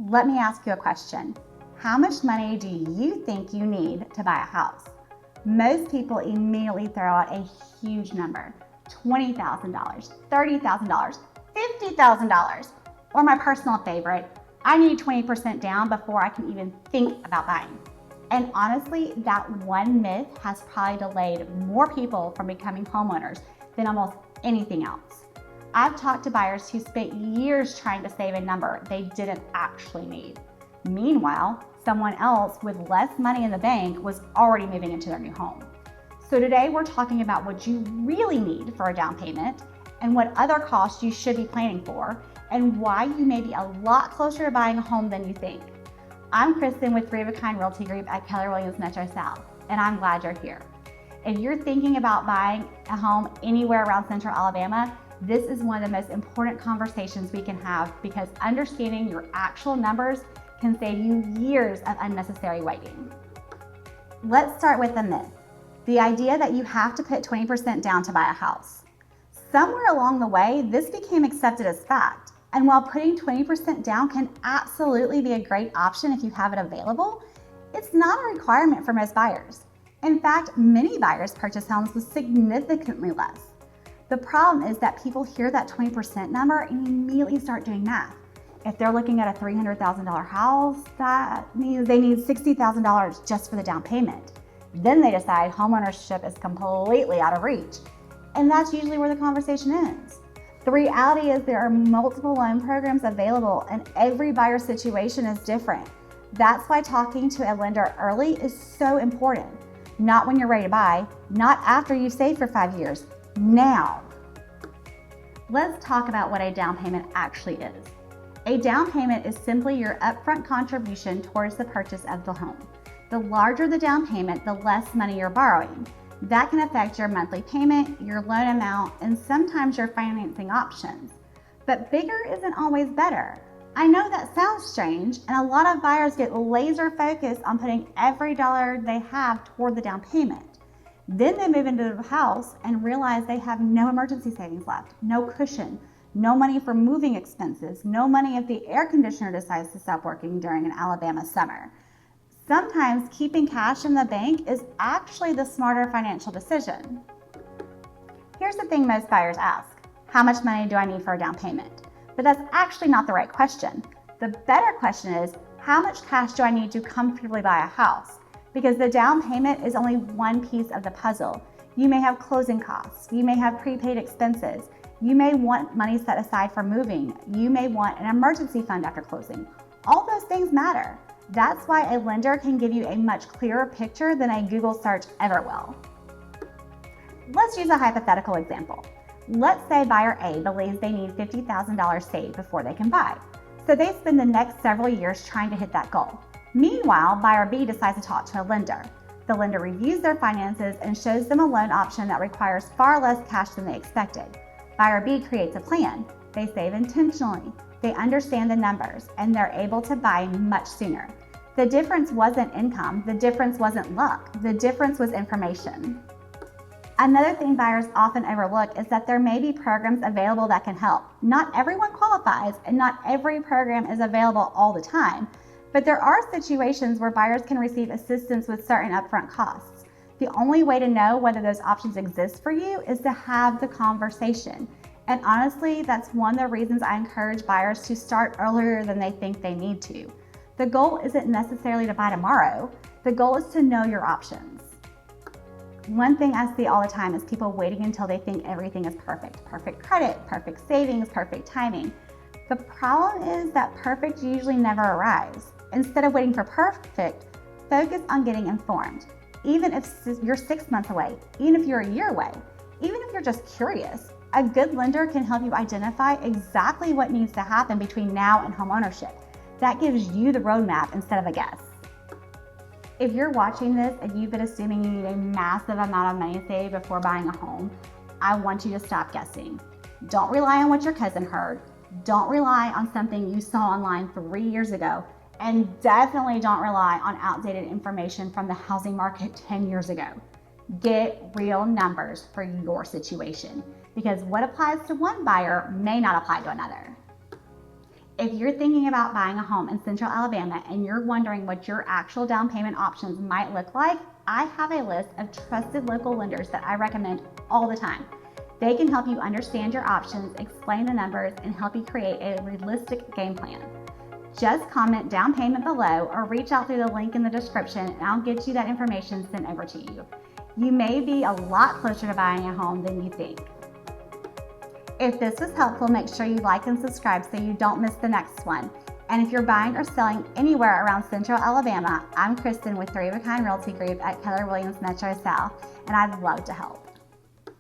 Let me ask you a question. How much money do you think you need to buy a house? Most people immediately throw out a huge number, $20,000, $30,000, $50,000. Or my personal favorite, I need 20% down before I can even think about buying. And honestly, that one myth has probably delayed more people from becoming homeowners than almost anything else. I've talked to buyers who spent years trying to save a number they didn't actually need. Meanwhile, someone else with less money in the bank was already moving into their new home. So today we're talking about what you really need for a down payment and what other costs you should be planning for and why you may be a lot closer to buying a home than you think. I'm Kristen with 3 of a Kind Realty Group at Keller Williams Metro South, and I'm glad you're here. If you're thinking about buying a home anywhere around Central Alabama, this is one of the most important conversations we can have because understanding your actual numbers can save you years of unnecessary waiting. Let's start with the myth, the idea that you have to put 20% down to buy a house. Somewhere along the way, this became accepted as fact. And while putting 20% down can absolutely be a great option if you have it available, it's not a requirement for most buyers. In fact, many buyers purchase homes with significantly less. The problem is that people hear that 20% number and immediately start doing math. If they're looking at a $300,000 house, that means they need $60,000 just for the down payment. Then they decide homeownership is completely out of reach. And that's usually where the conversation ends. The reality is there are multiple loan programs available and every buyer situation is different. That's why talking to a lender early is so important. Not when you're ready to buy, not after you've saved for 5 years. Now, let's talk about what a down payment actually is. A down payment is simply your upfront contribution towards the purchase of the home. The larger the down payment, the less money you're borrowing. That can affect your monthly payment, your loan amount, and sometimes your financing options. But bigger isn't always better. I know that sounds strange, and a lot of buyers get laser focused on putting every dollar they have toward the down payment. Then they move into the house and realize they have no emergency savings left, no cushion, no money for moving expenses, no money if the air conditioner decides to stop working during an Alabama summer. Sometimes keeping cash in the bank is actually the smarter financial decision. Here's the thing most buyers ask: how much money do I need for a down payment? But that's actually not the right question. The better question is, how much cash do I need to comfortably buy a house? Because the down payment is only one piece of the puzzle. You may have closing costs. You may have prepaid expenses. You may want money set aside for moving. You may want an emergency fund after closing. All those things matter. That's why a lender can give you a much clearer picture than a Google search ever will. Let's use a hypothetical example. Let's say buyer A believes they need $50,000 saved before they can buy. So they spend the next several years trying to hit that goal. Meanwhile, buyer B decides to talk to a lender. The lender reviews their finances and shows them a loan option that requires far less cash than they expected. Buyer B creates a plan. They save intentionally. They understand the numbers, and they're able to buy much sooner. The difference wasn't income. The difference wasn't luck. The difference was information. Another thing buyers often overlook is that there may be programs available that can help. Not everyone qualifies, and not every program is available all the time. But there are situations where buyers can receive assistance with certain upfront costs. The only way to know whether those options exist for you is to have the conversation. And honestly, that's one of the reasons I encourage buyers to start earlier than they think they need to. The goal isn't necessarily to buy tomorrow. The goal is to know your options. One thing I see all the time is people waiting until they think everything is perfect. Perfect credit, perfect savings, perfect timing. The problem is that perfect usually never arrives. Instead of waiting for perfect, focus on getting informed. Even if you're 6 months away, even if you're a year away, even if you're just curious, a good lender can help you identify exactly what needs to happen between now and home ownership. That gives you the roadmap instead of a guess. If you're watching this and you've been assuming you need a massive amount of money saved before buying a home, I want you to stop guessing. Don't rely on what your cousin heard. Don't rely on something you saw online 3 years ago. And definitely don't rely on outdated information from the housing market 10 years ago. Get real numbers for your situation, because what applies to one buyer may not apply to another. If you're thinking about buying a home in Central Alabama and you're wondering what your actual down payment options might look like, I have a list of trusted local lenders that I recommend all the time. They can help you understand your options, explain the numbers, and help you create a realistic game plan. Just comment down payment below or reach out through the link in the description and I'll get you that information sent over to you. You may be a lot closer to buying a home than you think. If this was helpful, make sure you like and subscribe so you don't miss the next one. And if you're buying or selling anywhere around Central Alabama, I'm Kristen with 3 of a Kind Realty Group at Keller Williams Metro South, and I'd love to help.